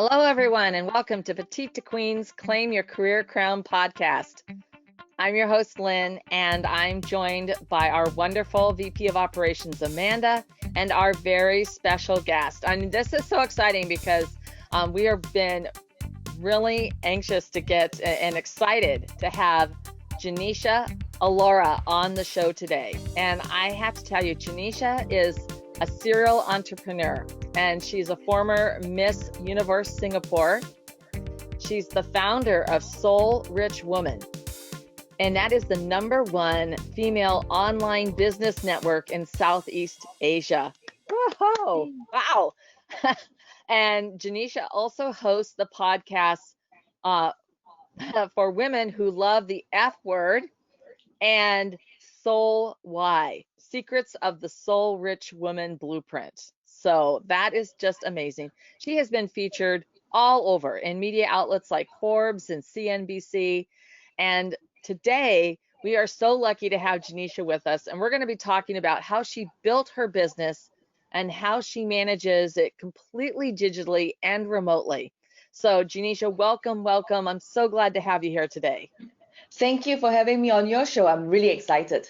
Hello, everyone, and welcome to Petite to Queen's Claim Your Career Crown podcast. I'm your host, Lynn, and I'm joined by our wonderful VP of Operations, Amanda, and our very special guest. This is so exciting because we have been really anxious to get and excited to have Genecia Alluora on the show today. And I have to tell you, Genecia is a serial entrepreneur, and she's a former Miss Universe Singapore. She's the founder of Soul Rich Woman, and that is the #1 female online business network in Southeast Asia. Whoa, wow. And Genecia also hosts the podcast for women who love the F word and Soul Y, Secrets of the Soul Rich Woman Blueprint. So that is just amazing. She has been featured all over in media outlets like Forbes and CNBC. And today we are so lucky to have Genecia with us. And we're going to be talking about how she built her business and how she manages it completely digitally and remotely. So Genecia, welcome, welcome. I'm so glad to have you here today. Thank you for having me on your show. I'm really excited.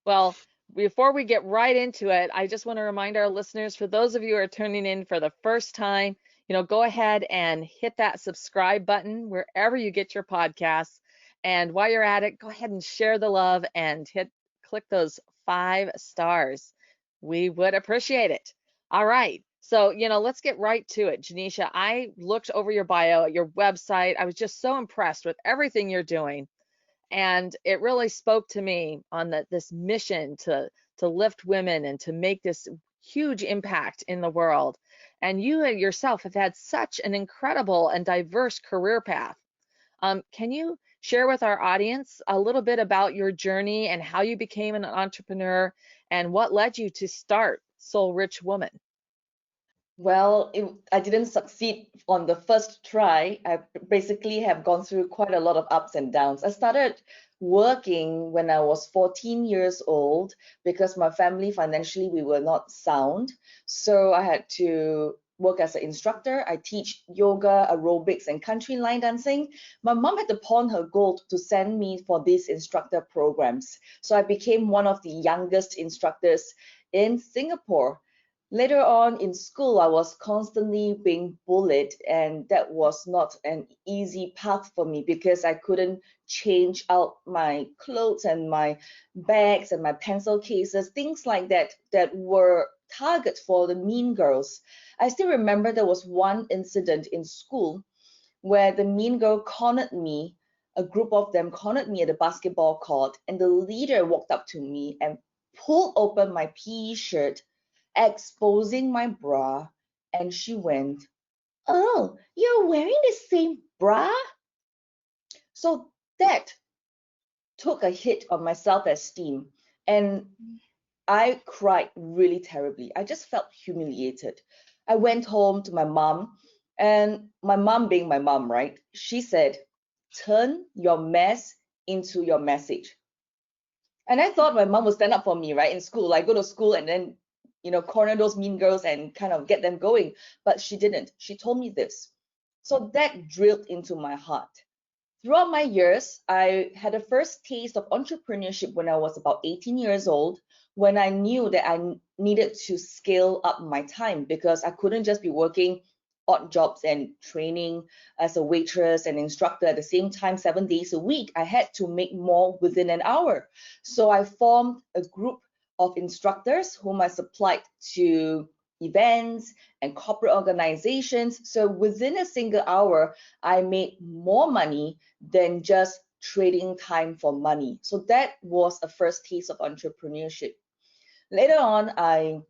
Well, before we get right into it, I just want to remind our listeners, for those of you who are tuning in for the first time, go ahead and hit that subscribe button wherever you get your podcasts. And while you're at it, go ahead and share the love and click those 5 stars. We would appreciate it. All right. So, let's get right to it. Genecia, I looked over your bio, your website. I was just so impressed with everything you're doing. And it really spoke to me on this mission to lift women and to make this huge impact in the world. And you yourself have had such an incredible and diverse career path. Can you share with our audience a little bit about your journey and how you became an entrepreneur and what led you to start Soul Rich Woman? Well, I didn't succeed on the first try. I basically have gone through quite a lot of ups and downs. I started working when I was 14 years old because my family financially, we were not sound. So I had to work as an instructor. I teach yoga, aerobics, and country line dancing. My mom had to pawn her gold to send me for these instructor programs. So I became one of the youngest instructors in Singapore. Later on in school, I was constantly being bullied, and that was not an easy path for me because I couldn't change out my clothes and my bags and my pencil cases, things like that, that were targets for the mean girls. I still remember there was one incident in school where the mean girl cornered me. A group of them cornered me at the basketball court, and the leader walked up to me and pulled open my PE shirt, exposing my bra, and she went, "Oh, you're wearing the same bra?" So that took a hit on my self-esteem, and I cried really terribly. I just felt humiliated. I went home to my mom, and my mom, being my mom, right? She said, "Turn your mess into your message." And I thought my mom would stand up for me, right? In school, I go to school and then, corner those mean girls and kind of get them going. But she didn't. She told me this. So that drilled into my heart. Throughout my years, I had a first taste of entrepreneurship when I was about 18 years old, when I knew that I needed to scale up my time because I couldn't just be working odd jobs and training as a waitress and instructor at the same time 7 days a week. I had to make more within an hour. So I formed a group of instructors whom I supplied to events and corporate organizations. So within a single hour, I made more money than just trading time for money. So that was a first taste of entrepreneurship. Later on, I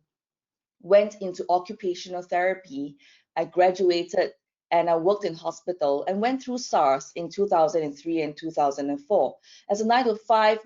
went into occupational therapy. I graduated and I worked in hospital and went through SARS in 2003 and 2004. As a 9 to 5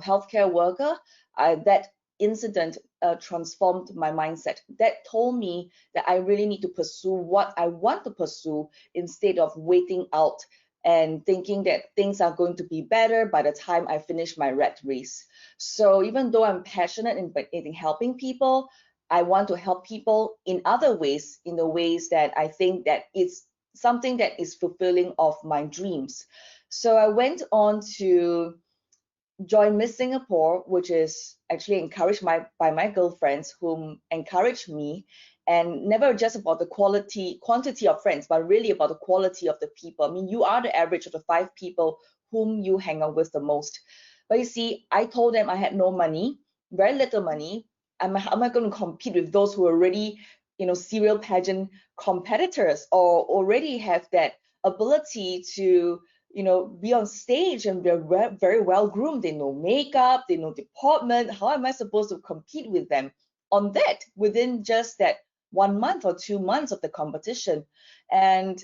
healthcare worker, that incident transformed my mindset. That told me that I really need to pursue what I want to pursue instead of waiting out and thinking that things are going to be better by the time I finish my rat race. So even though I'm passionate in helping people, I want to help people in other ways, in the ways that I think that it's something that is fulfilling of my dreams. So I went on to join Miss Singapore, which is actually encouraged by my girlfriends, whom encouraged me, and never just about the quantity of friends, but really about the quality of the people. I mean, you are the average of the 5 people whom you hang out with the most. But you see, I told them I had no money, very little money. How am I going to compete with those who are already, serial pageant competitors, or already have that ability to be on stage, and they're very well groomed. They know makeup, they know deportment. How am I supposed to compete with them on that within just that 1 month or 2 months of the competition? And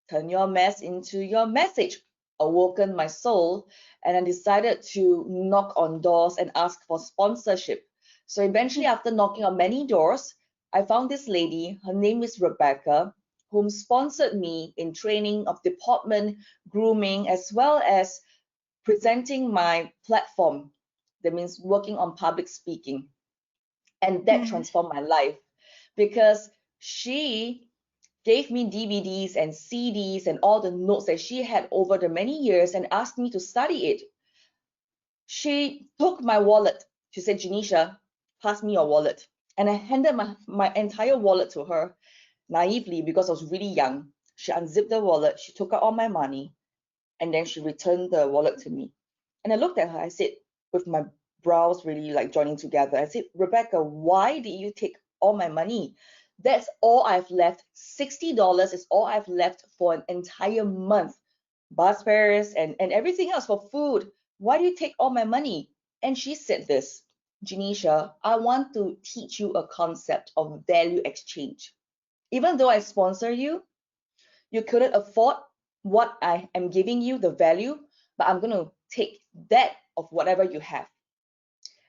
turn your mess into your message awoken my soul, and I decided to knock on doors and ask for sponsorship. So eventually, after knocking on many doors, I found this lady. Her name is Rebecca, whom sponsored me in training of deportment, grooming, as well as presenting my platform. That means working on public speaking. And that Mm. transformed my life, because she gave me DVDs and CDs and all the notes that she had over the many years and asked me to study it. She took my wallet. She said, Genecia, pass me your wallet. And I handed my entire wallet to her naively, because I was really young. She unzipped the wallet, she took out all my money, and then she returned the wallet to me. And I looked at her, I said, with my brows really like joining together, I said, Rebecca, why did you take all my money? That's all I've left. $60 is all I've left for an entire month. Bus fares and everything else for food. Why do you take all my money? And she said this, Genecia, I want to teach you a concept of value exchange. Even though I sponsor you, you couldn't afford what I am giving you, the value, but I'm going to take that of whatever you have.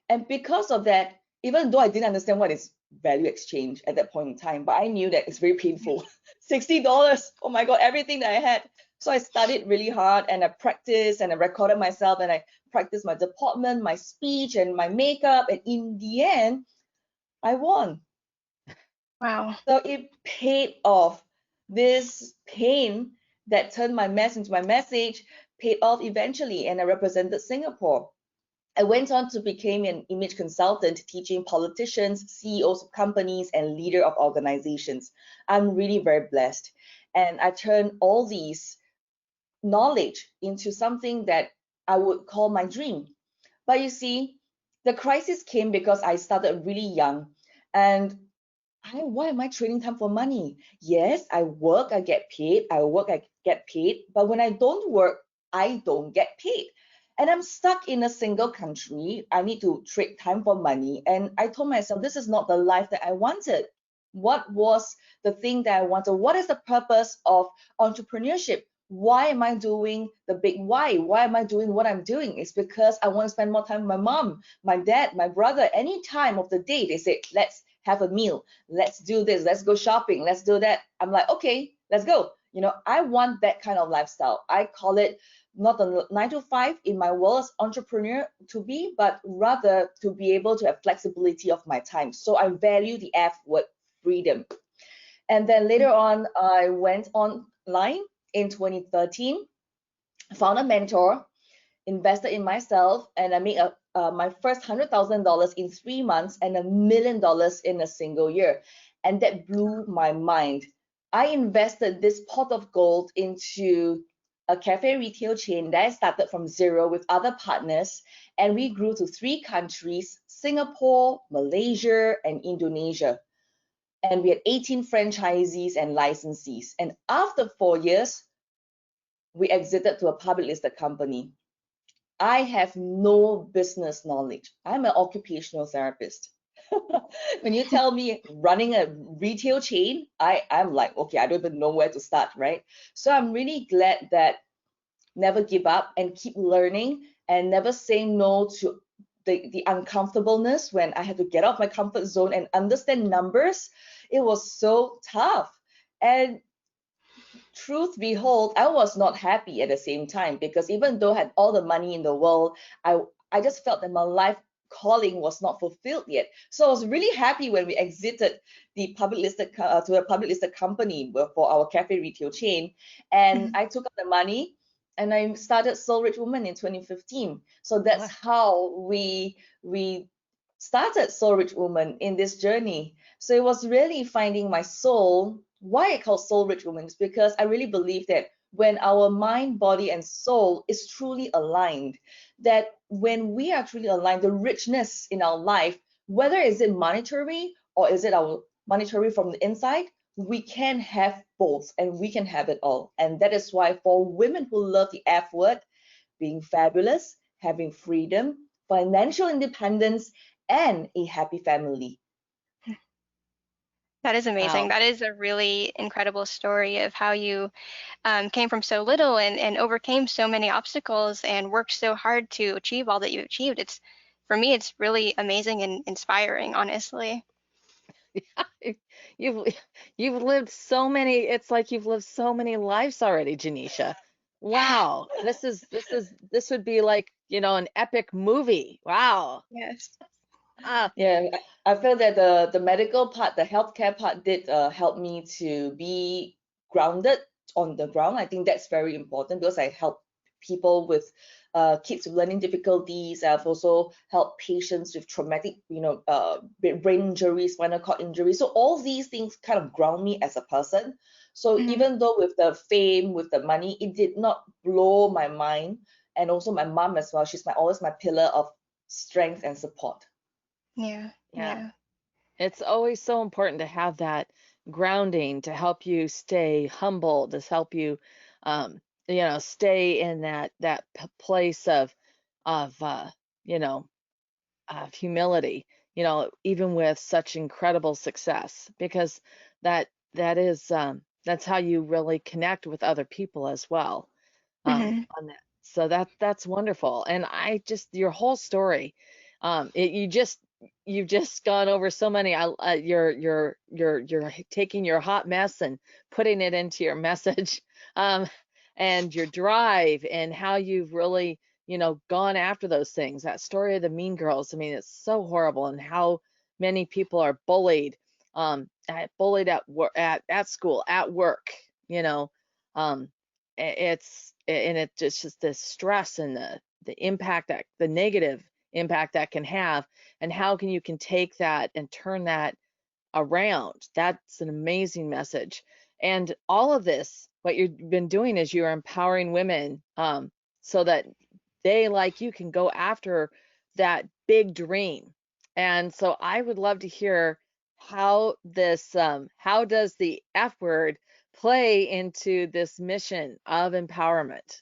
And because of that, even though I didn't understand what is value exchange at that point in time, but I knew that it's very painful. $60, oh my God, everything that I had. So I studied really hard, and I practiced, and I recorded myself, and I practiced my deportment, my speech, and my makeup. And in the end, I won. Wow. So it paid off. This pain that turned my mess into my message paid off eventually, and I represented Singapore. I went on to become an image consultant, teaching politicians, CEOs of companies, and leader of organizations. I'm really very blessed. And I turned all these knowledge into something that I would call my dream. But you see, the crisis came because I started really young, and why am I trading time for money? Yes, I work, I get paid. I work, I get paid. But when I don't work, I don't get paid. And I'm stuck in a single country. I need to trade time for money. And I told myself, this is not the life that I wanted. What was the thing that I wanted? What is the purpose of entrepreneurship? Why am I doing the big why? Why am I doing what I'm doing? It's because I want to spend more time with my mom, my dad, my brother. Any time of the day, they say, let's have a meal, let's do this, let's go shopping, let's do that. I'm like, okay, let's go. I want that kind of lifestyle. I call it not a 9 to 5 in my world as entrepreneur to be, but rather to be able to have flexibility of my time. So I value the F word, freedom. And then later on, I went online in 2013, found a mentor, invested in myself, and I made my first $100,000 in 3 months and $1 million in a single year. And that blew my mind. I invested this pot of gold into a cafe retail chain that I started from zero with other partners, and we grew to 3 countries, Singapore, Malaysia, and Indonesia. And we had 18 franchisees and licensees. And after 4 years, we exited to a public listed company. I have no business knowledge. I'm an occupational therapist. When you tell me running a retail chain, I'm like, okay, I don't even know where to start, right? So I'm really glad that never give up and keep learning, and never say no to the uncomfortableness when I had to get out of my comfort zone and understand numbers. It was so tough. And truth behold, I was not happy at the same time, because even though I had all the money in the world, I just felt that my life calling was not fulfilled yet. So I was really happy when we exited the public listed to a public listed company for our cafe retail chain, and Mhm. I took up the money and I started Soul Rich Woman in 2015. So that's Wow. how we started Soul Rich Woman in this journey. So it was really finding my soul. Why I call Soul Rich Woman is because I really believe that when our mind, body, and soul is truly aligned, that when we are truly aligned, the richness in our life, whether is it monetary or is it our monetary from the inside, we can have both and we can have it all. And that is why for women who love the F word, being fabulous, having freedom, financial independence, and a happy family. That is amazing. Wow. That is a really incredible story of how you came from so little and overcame so many obstacles and worked so hard to achieve all that you achieved. For me, it's really amazing and inspiring, honestly. You've you've lived so many, it's like you've lived so many lives already, Genecia. Wow. This would be like, an epic movie. Wow. Yes. Ah, Yeah, I feel that the medical part, the healthcare part did help me to be grounded on the ground. I think that's very important because I help people with kids with learning difficulties. I've also helped patients with traumatic, brain injuries, spinal cord injuries. So all these things kind of ground me as a person. So Mhm. even though with the fame, with the money, it did not blow my mind. And also my mom as well. She's always my pillar of strength and support. Yeah. yeah. Yeah. It's always so important to have that grounding to help you stay humble, to help you, stay in that place of you know, of humility, even with such incredible success, because that that's how you really connect with other people as well, Mhm. on that. So that's wonderful. And I just your whole story, you've just gone over so many. You're taking your hot mess and putting it into your message, um, and your drive and how you've really, gone after those things. That story of the Mean Girls. I mean, it's so horrible, and how many people are bullied, bullied at work, at school, at work. You know, um, and it just the stress and the impact, that the negative impact that can have, and how you can take that and turn that around. That's an amazing message. And all of this, what you've been doing is you're empowering women, so that they, like you, can go after that big dream. And so I would love to hear how does the F word play into this mission of empowerment?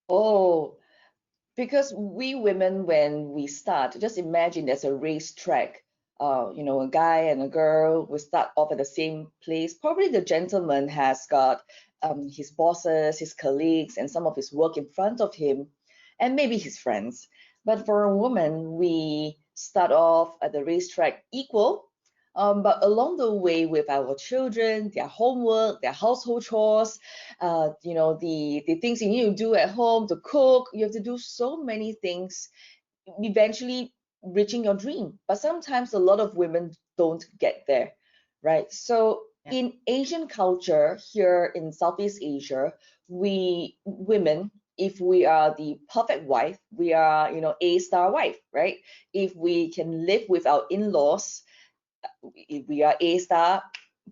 Oh, because we women, when we start, just imagine there's a racetrack. A guy and a girl will start off at the same place. Probably the gentleman has got his bosses, his colleagues, and some of his work in front of him, and maybe his friends. But for a woman, we start off at the racetrack equal, but along the way with our children, their homework, their household chores, the things you need to do at home, to cook, you have to do so many things, eventually reaching your dream. But sometimes a lot of women don't get there, right? So Yeah. in Asian culture, here in Southeast Asia, we women, if we are the perfect wife, we are, A-star wife, right? If we can live with our in-laws, we are A-star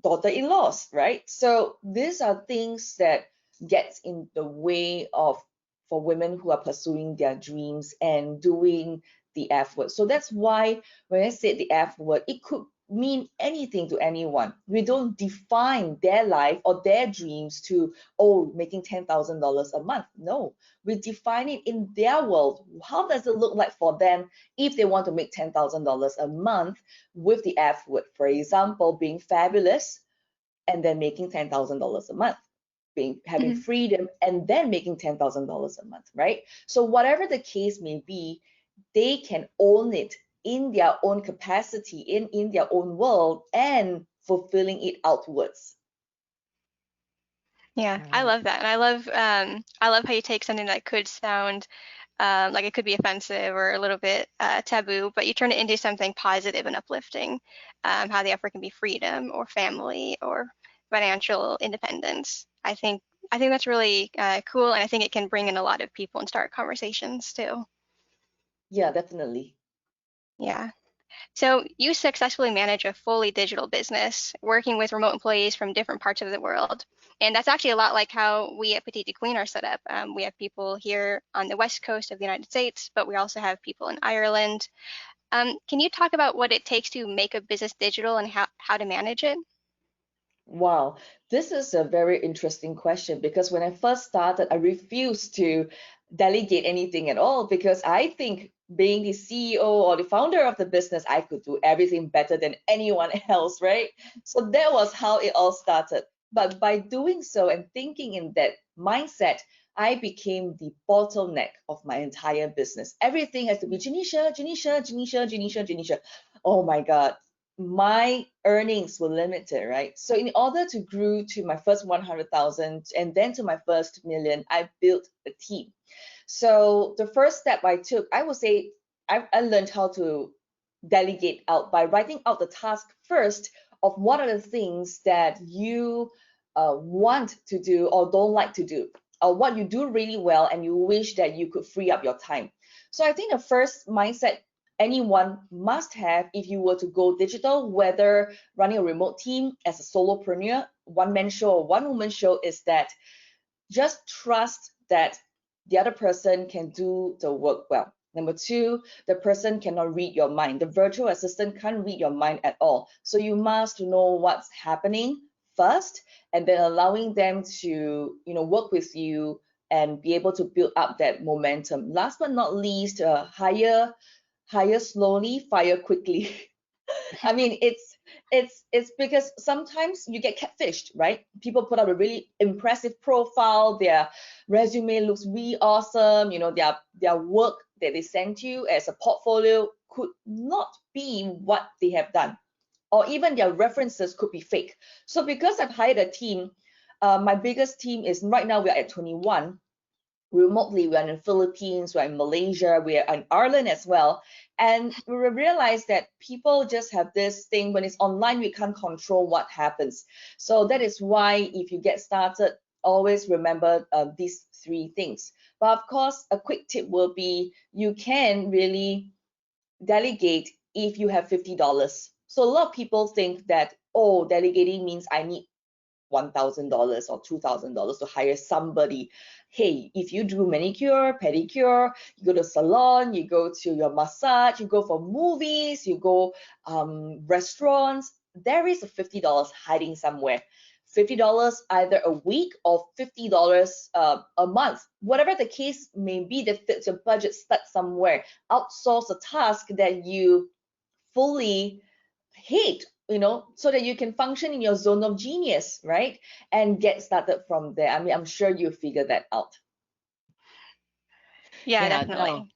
daughter-in-laws, right? So these are things that gets in the way of for women who are pursuing their dreams and doing the F word. So that's why when I said the F word, it could mean anything to anyone. We don't define their life or their dreams to, oh, making $10,000 a month. No, we define it in their world. How does it look like for them if they want to make $10,000 a month with the F word? For example, being fabulous and then making $10,000 a month, having Mhm. freedom and then making $10,000 a month, right? So whatever the case may be, they can own it in their own capacity, in their own world, and fulfilling it outwards. Yeah, All I right. love that. And I love how you take something that could sound like it could be offensive or a little bit taboo, but you turn it into something positive and uplifting. How the effort can be freedom or family or financial independence. I think that's really cool, and I think it can bring in a lot of people and start conversations too. Yeah, definitely. Yeah. So you successfully manage a fully digital business, working with remote employees from different parts of the world. And that's actually a lot like how we at Petite Queen are set up. We have people here on the west coast of the United States, but we also have people in Ireland. Can you talk about what it takes to make a business digital and how to manage it? Wow, this is a very interesting question because when I first started, I refused to delegate anything at all because I think being the CEO or the founder of the business, I could do everything better than anyone else, right? So that was how it all started. But by doing so and thinking in that mindset, I became the bottleneck of my entire business. Everything has to be Genecia, Genecia, Genecia, Genecia, Genecia. Oh my God, my earnings were limited, right? So in order to grow to my first 100,000 and then to my first million, I built a team. So the first step I took, I would say I learned how to delegate out by writing out the task first of what are the things that you want to do or don't like to do, or what you do really well and you wish that you could free up your time. So I think the first mindset anyone must have if you were to go digital, whether running a remote team as a solopreneur, one-man show or one-woman show, is that just trust that the other person can do the work well. Number two, the person cannot read your mind. The virtual assistant can't read your mind at all. So you must know what's happening first, and then allowing them to, work with you and be able to build up that momentum. Last but not least, hire slowly, fire quickly. I mean, it's because sometimes you get catfished, right? People put up a really impressive profile, their resume looks really awesome, their work that they sent you as a portfolio could not be what they have done, or even their references could be fake. So because I've hired a team, my biggest team is right now we're at 21 remotely. We're in the Philippines, we're in Malaysia, we're in Ireland as well. And we realized that people just have this thing when it's online, we can't control what happens. So that is why if you get started, always remember these three things. But of course, a quick tip will be you can really delegate if you have $50. So a lot of people think that, oh, delegating means I need $1,000 or $2,000 to hire somebody. Hey, if you do manicure, pedicure, you go to salon, you go to your massage, you go for movies, you go restaurants, there is a $50 hiding somewhere. $50 either a week or $50 a month. Whatever the case may be that fits your budget, start somewhere. Outsource a task that you fully hate, so that you can function in your zone of genius, right? And get started from there. I mean, I'm sure you figure that out. Yeah, Yeah, no. definitely.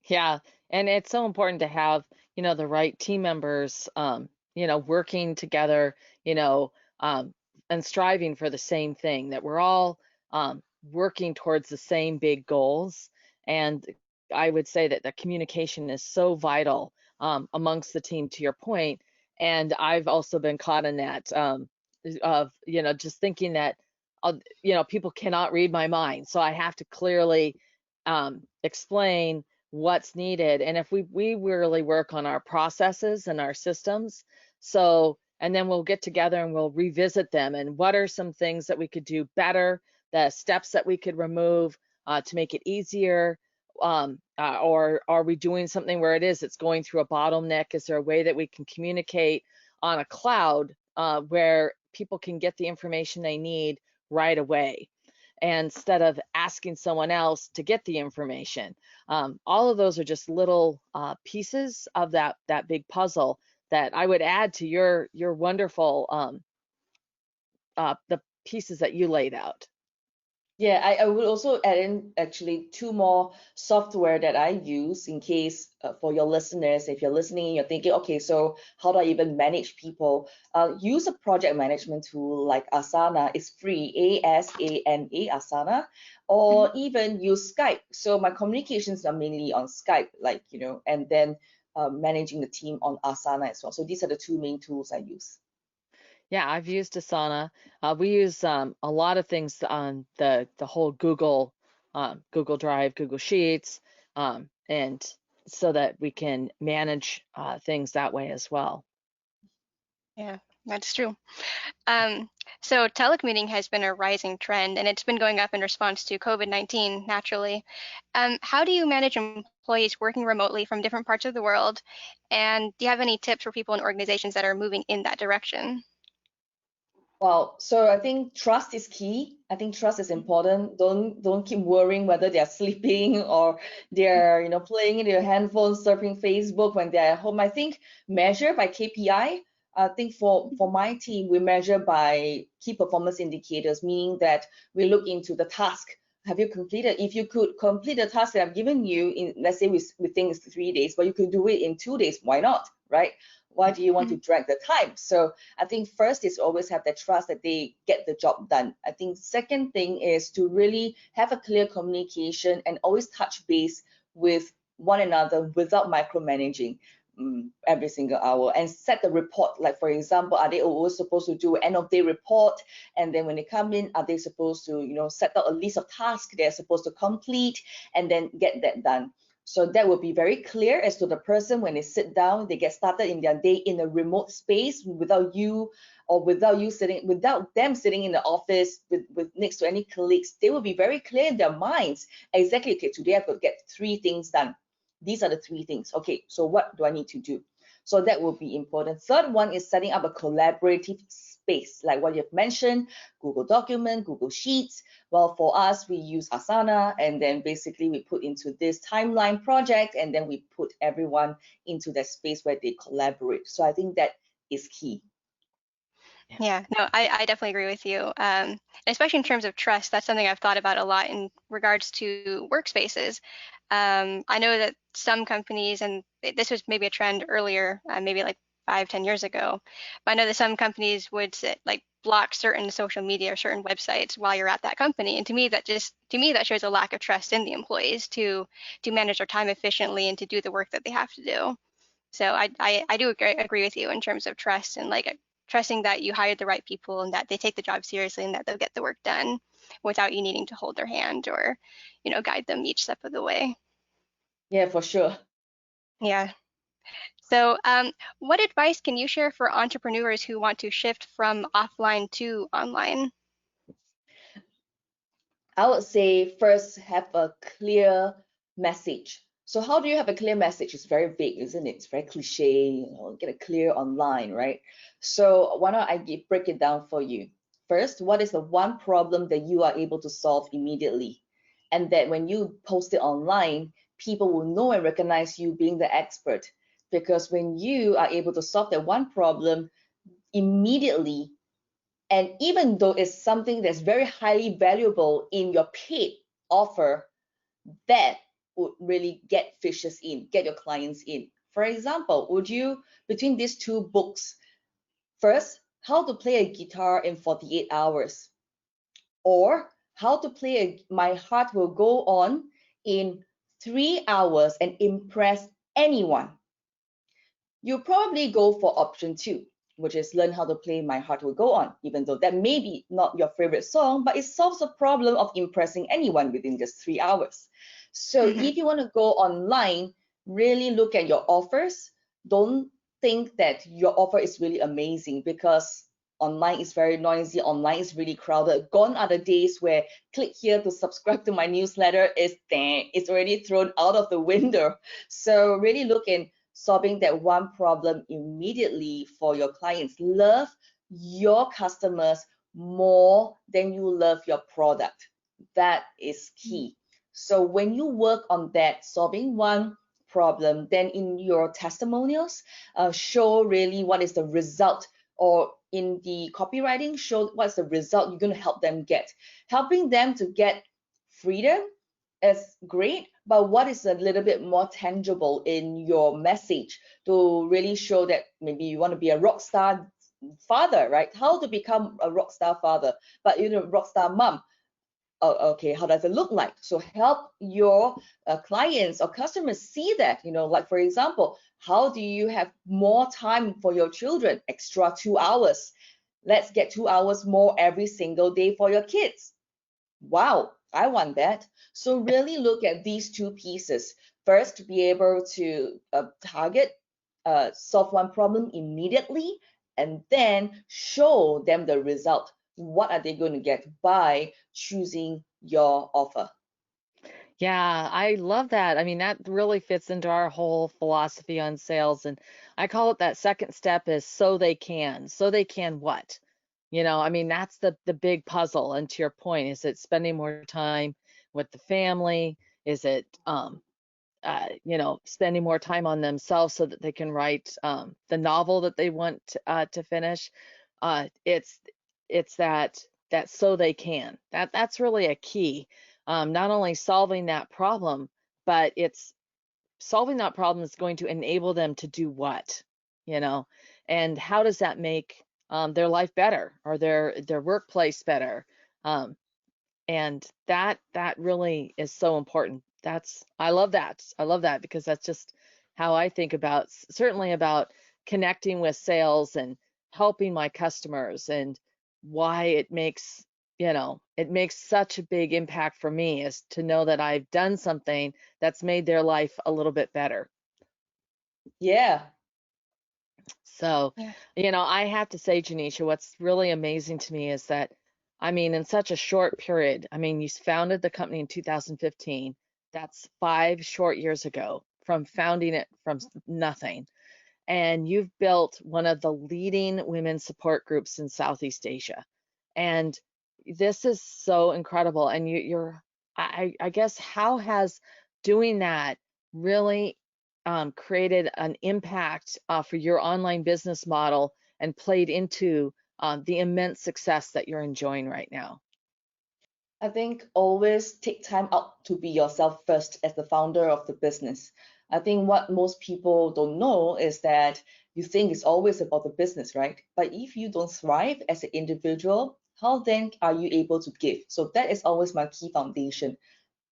Yeah. And it's so important to have, the right team members, working together, you know, um, and striving for the same thing, that we're all working towards the same big goals. And I would say that the communication is so vital amongst the team, to your point. And I've also been caught in that of, just thinking that, people cannot read my mind. So I have to clearly explain what's needed. And if we really work on our processes and our systems, so and then we'll get together and we'll revisit them, and what are some things that we could do better, the steps that we could remove to make it easier, or are we doing something where it's going through a bottleneck? Is there a way that we can communicate on a cloud where people can get the information they need right away, instead of asking someone else to get the information? All of those are just little pieces of that big puzzle that I would add to your wonderful the pieces that you laid out. Yeah, I would also add in actually two more software that I use in case for your listeners, if you're listening, you're thinking, okay, so how do I even manage people? Use a project management tool like Asana. It's free, Asana, Asana, Mhm. or even use Skype. So my communications are mainly on Skype, like, and then managing the team on Asana as well. So these are the two main tools I use. Yeah, I've used Asana. We use a lot of things on the whole Google Drive, Google Sheets, and so that we can manage things that way as well. Yeah, that's true. Um, so telecommuting has been a rising trend, and it's been going up in response to COVID-19, naturally. How do you manage employees working remotely from different parts of the world? And do you have any tips for people in organizations that are moving in that direction? Well, so I think trust is key. I think trust is important. Don't keep worrying whether they're sleeping or they're, playing in their handphone, surfing Facebook when they're at home. I think measure by KPI. I think for my team, we measure by key performance indicators, meaning that we look into the task. Have you completed? If you could complete the task that I've given you in, let's say we think it's 3 days, but you could do it in 2 days, why not? Right? Why do you want to Mhm. drag the time? So I think first is always have that trust that they get the job done. I think second thing is to really have a clear communication and always touch base with one another without micromanaging every single hour, and set the report. Like for example, are they always supposed to do end of day report? And then when they come in, are they supposed to, set out a list of tasks they're supposed to complete and then get that done? So that will be very clear as to the person when they sit down, they get started in their day in a remote space without you, or without them sitting in the office with next to any colleagues. They will be very clear in their minds exactly, okay, today I could get 3 things done. These are the 3 things. Okay, so what do I need to do? So that will be important. Third one is setting up a collaborative space, like what you've mentioned, Google Document, Google Sheets. Well, for us, we use Asana, and then basically we put into this timeline project, and then we put everyone into that space where they collaborate. So I think that is key. Yeah. Yeah, no, I definitely agree with you. Especially in terms of trust, that's something I've thought about a lot in regards to workspaces. I know that some companies, and this was maybe a trend earlier, maybe like 5, 10 years ago, but I know that some companies would like block certain social media or certain websites while you're at that company. And to me, that shows a lack of trust in the employees to manage their time efficiently and to do the work that they have to do. So I do agree with you in terms of trust and like trusting that you hired the right people and that they take the job seriously and that they'll get the work done without you needing to hold their hand or, guide them each step of the way. Yeah, for sure. Yeah. So, what advice can you share for entrepreneurs who want to shift from offline to online? I would say first have a clear message. So how do you have a clear message? It's very vague, isn't it? It's very cliche, get it clear online, right? So why don't I break it down for you? First, what is the one problem that you are able to solve immediately? And that when you post it online, people will know and recognize you being the expert. Because when you are able to solve that one problem immediately, and even though it's something that's very highly valuable in your paid offer, that would really get fishes in, get your clients in. For example, would you, between these two books, first, how to play a guitar in 48 hours, or how to play My Heart Will Go On in 3 hours and impress anyone, you probably go for option two, which is learn how to play My Heart Will Go On, even though that may be not your favorite song, but it solves the problem of impressing anyone within just 3 hours. So Hmm. if you want to go online, really look at your offers. Don't think that your offer is really amazing, because online is very noisy, online is really crowded. Gone are the days where click here to subscribe to my newsletter is dang, it's already thrown out of the window. So really look in solving that one problem immediately for your clients. Love your customers more than you love your product. That is key. So when you work on that, solving one problem, then in your testimonials, show really what is the result or in the copywriting, show what's the result you're going to help them get. Helping them to get freedom is great, but what is a little bit more tangible in your message to really show that maybe you want to be a rock star father, right? How to become a rock star father, but rock star mom. Okay, how does it look like? So help your clients or customers see that, like for example, how do you have more time for your children? Extra 2 hours. Let's get 2 hours more every single day for your kids. Wow, I want that. So really look at these two pieces. First, to be able to target, solve one problem immediately, and then show them the result. What are they going to get by choosing your offer? Yeah, I love that. I mean, that really fits into our whole philosophy on sales. And I call it that second step is so they can. So they can what? I mean, that's the big puzzle. And to your point, is it spending more time with the family? Is it spending more time on themselves so that they can write the novel that they want to finish? It's that so they can. That's really a key. Not only solving that problem, but it's solving that problem is going to enable them to do what, you know, and how does that make their life better or their workplace better? Um, and that really is so important. I love that. I love that because that's just how I think about certainly about connecting with sales and helping my customers, and why it makes such a big impact for me is to know that I've done something that's made their life a little bit better. Yeah. So, Yeah. I have to say, Genecia, what's really amazing to me is that, I mean, in such a short period, I mean, you founded the company in 2015. That's 5 short years ago from founding it from nothing. And you've built one of the leading women's support groups in Southeast Asia. And this is so incredible. And I guess, how has doing that really created an impact for your online business model and played into the immense success that you're enjoying right now? I think always take time out to be yourself first as the founder of the business. I think what most people don't know is that you think it's always about the business, right? But if you don't thrive as an individual, how then are you able to give? So that is always my key foundation.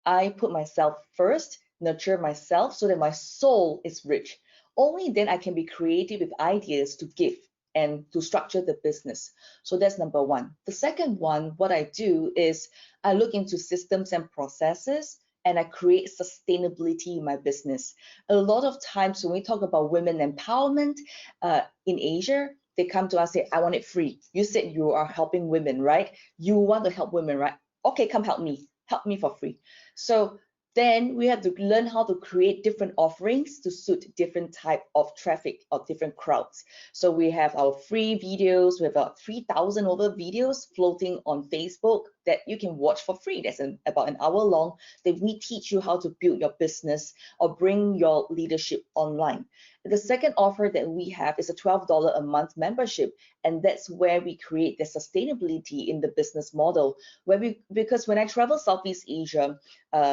I put myself first, nurture myself so that my soul is rich. Only then I can be creative with ideas to give and to structure the business. So that's number one. The second one, what I do is I look into systems and processes, and I create sustainability in my business. A lot of times when we talk about women empowerment in Asia, they come to us and say, I want it free. You said you are helping women, right? You want to help women, right? Okay, come help me. Help me for free. So then we have to learn how to create different offerings to suit different type of traffic or different crowds. So we have our free videos. We have about 3,000 over videos floating on Facebook that you can watch for free. That's about an hour long, that we teach you how to build your business or bring your leadership online. The second offer that we have is a $12 a month membership, and that's where we create the sustainability in the business model. Because when I travel Southeast Asia,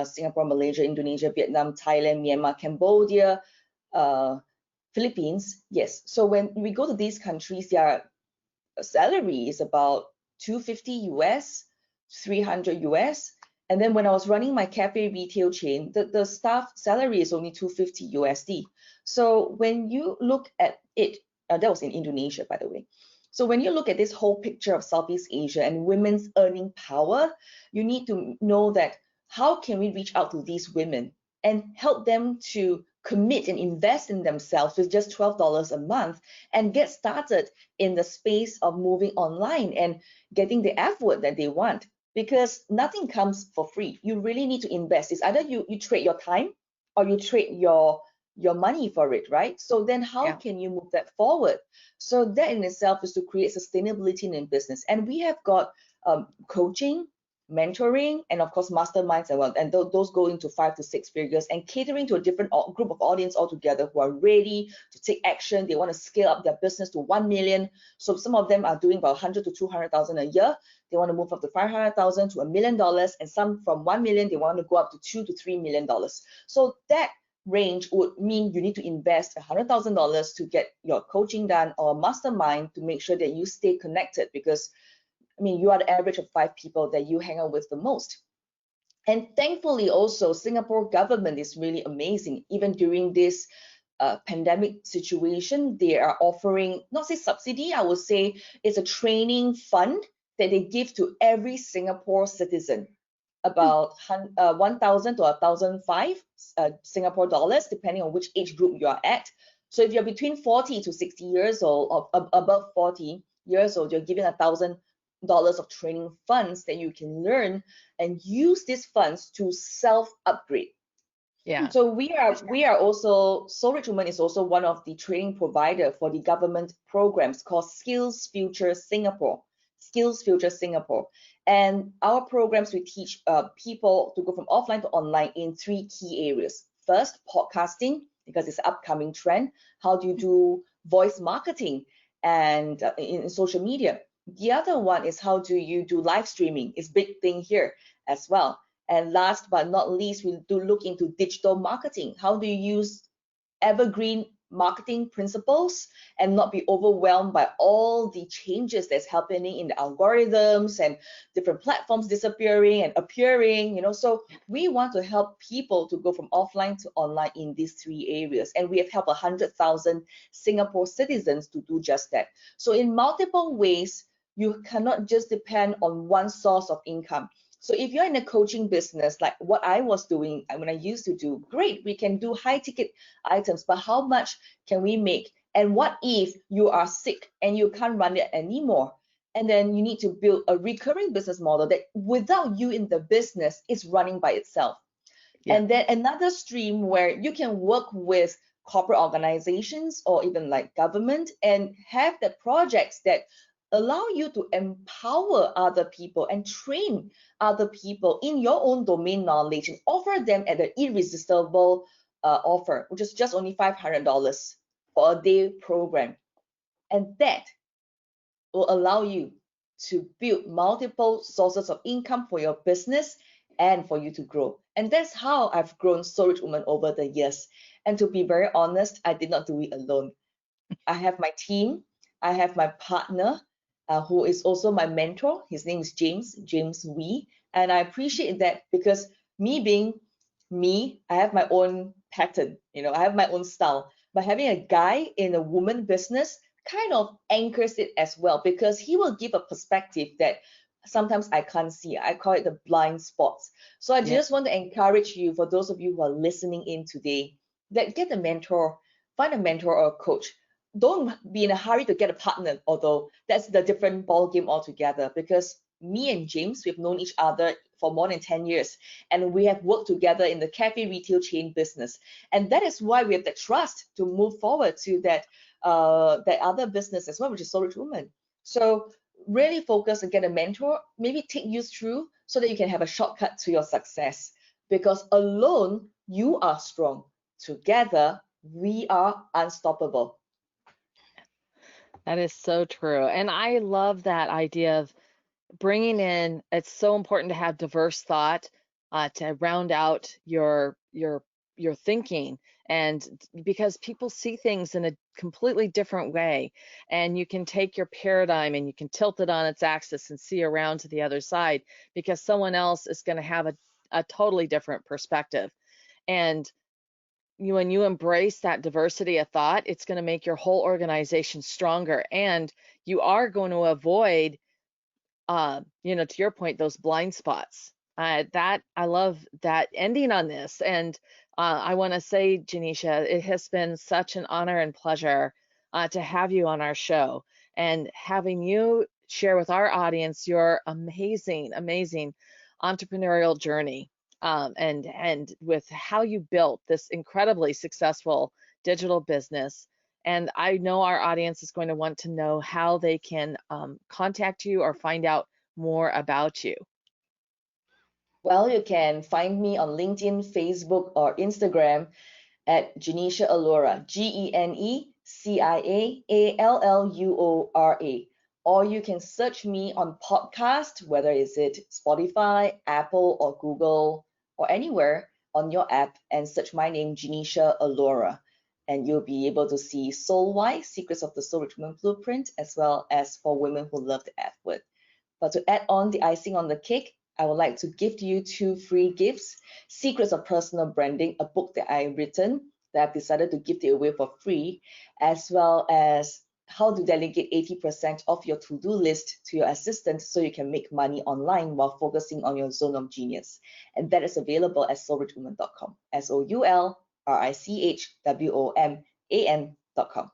Singapore, Malaysia, Indonesia, Vietnam, Thailand, Myanmar, Cambodia, Philippines, yes. So when we go to these countries, their salary is about 250 US, 300 US. And then when I was running my cafe retail chain, the staff salary is only 250 USD. So when you look at it, that was in Indonesia, by the way. So when you look at this whole picture of Southeast Asia and women's earning power, you need to know that how can we reach out to these women and help them to commit and invest in themselves with just $12 a month and get started in the space of moving online and getting the effort that they want, because nothing comes for free. You really need to invest. It's either you trade your time or you trade your money for it, right? So then how can you move that forward? So that in itself is to create sustainability in business. And we have got coaching, mentoring, and of course masterminds as well. And those go into 5 to 6 figures, and catering to a different group of audience altogether who are ready to take action. They want to scale up their business to 1 million. So some of them are doing about 100 to 200,000 a year. They want to move up to 500,000 to $1 million, and some from 1 million they want to go up to $2 to $3 million. So that range would mean you need to invest $100,000 to get your coaching done, or a mastermind to make sure that you stay connected, because I mean, you are the average of 5 people that you hang out with the most. And thankfully also, Singapore government is really amazing. Even during this pandemic situation, they are offering, not say subsidy, I would say it's a training fund that they give to every Singapore citizen, about 1,000 to 1,005 Singapore dollars, depending on which age group you are at. So if you're between 40 to 60 years old, or above 40 years old, you're given $1,000 of training funds that you can learn and use these funds to self-upgrade. Yeah. So we are also, Soul Rich Woman is also one of the training provider for the government programs called Skills Future Singapore. Skills Future Singapore. And our programs, we teach people to go from offline to online in 3 key areas. First, podcasting, because it's an upcoming trend. How do you do voice marketing and in social media? The other one is how do you do live streaming? It's a big thing here as well. And last but not least, we do look into digital marketing. How do you use evergreen marketing principles and not be overwhelmed by all the changes that's happening in the algorithms and different platforms disappearing and appearing, you know? So we want to help people to go from offline to online in these 3 areas. And we have helped 100,000 Singapore citizens to do just that. So in multiple ways, you cannot just depend on one source of income. So if you're in a coaching business, like what I was doing when I used to do, great, we can do high ticket items, but how much can we make? And what if you are sick and you can't run it anymore? And then you need to build a recurring business model that without you in the business is running by itself. Yeah. And then another stream where you can work with corporate organizations or even like government and have the projects that allow you to empower other people and train other people in your own domain knowledge and offer them at an irresistible offer, which is just only $500 for a day program. And that will allow you to build multiple sources of income for your business and for you to grow. And that's how I've grown Soul Rich Woman over the years. And to be very honest, I did not do it alone. I have my team, I have my partner, who is also my mentor. His name is James Wee. And I appreciate that because me being me, I have my own pattern, you know, I have my own style. But having a guy in a woman business kind of anchors it as well, because he will give a perspective that sometimes I can't see. I call it the blind spots. So I just want to encourage you, for those of you who are listening in today, that get a mentor, find a mentor or a coach. Don't be in a hurry to get a partner, although that's the different ball game altogether, because me and James, we've known each other for more than 10 years, and we have worked together in the cafe retail chain business. And that is why we have the trust to move forward to that other business as well, which is Soul Rich Woman. So really focus and get a mentor, maybe take you through so that you can have a shortcut to your success, because alone you are strong. Together, we are unstoppable. That is so true. And I love that idea of bringing in, it's so important to have diverse thought to round out your thinking, and because people see things in a completely different way, and you can take your paradigm and you can tilt it on its axis and see around to the other side, because someone else is going to have a totally different perspective. And when you embrace that diversity of thought, it's going to make your whole organization stronger, and you are going to avoid you know, to your point, those blind spots. That I love that ending on this. And I want to say, Genecia, it has been such an honor and pleasure to have you on our show, and having you share with our audience your amazing, amazing entrepreneurial journey, and with how you built this incredibly successful digital business. And I know our audience is going to want to know how they can contact you or find out more about you. Well, you can find me on LinkedIn, Facebook, or Instagram at Genecia Alluora, GeneciaAlluora. Or you can search me on podcast, whether is it Spotify, Apple, or Google, or anywhere on your app, and search my name, Genecia Alluora. And you'll be able to see Soul Why, Secrets of the Soul Rich Woman Blueprint, as well as For Women Who Love the F Word. But to add on the icing on the cake, I would like to gift you 2 free gifts. Secrets of Personal Branding, a book that I've written that I've decided to give it away for free, as well as how to delegate 80% of your to-do list to your assistant so you can make money online while focusing on your zone of genius. And that is available at soulrichwoman.com, SOULRICHWOMAN.com.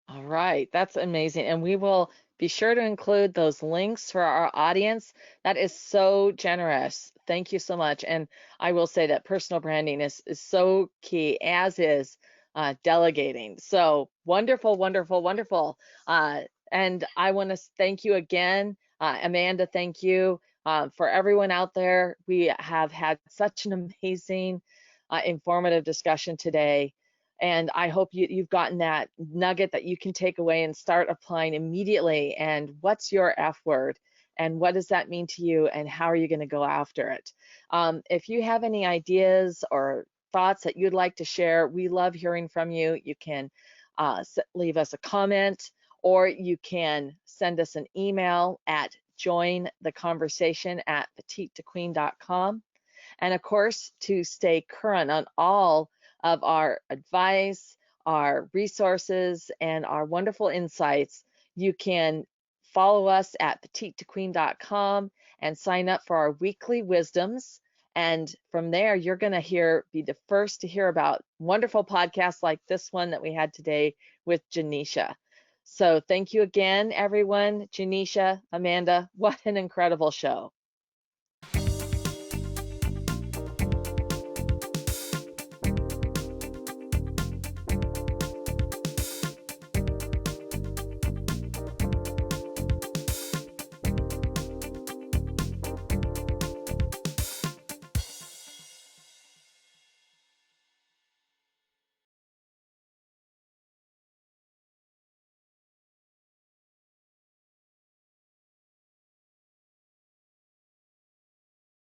All right, that's amazing. And we will be sure to include those links for our audience. That is so generous. Thank you so much. And I will say that personal branding is so key, as is delegating. So wonderful, wonderful, wonderful. And I want to thank you again. Amanda, thank you. For everyone out there, we have had such an amazing, informative discussion today. And I hope you've gotten that nugget that you can take away and start applying immediately. And what's your F word? And what does that mean to you? And how are you going to go after it? If you have any ideas or thoughts that you'd like to share, we love hearing from you. You can leave us a comment, or you can send us an email at jointheconversation@petitetoqueen.com. And of course, to stay current on all of our advice, our resources, and our wonderful insights, you can follow us at petitetoqueen.com and sign up for our weekly wisdoms. And from there, you're going to be the first to hear about wonderful podcasts like this one that we had today with Genecia. So thank you again, everyone. Genecia, Amanda, what an incredible show.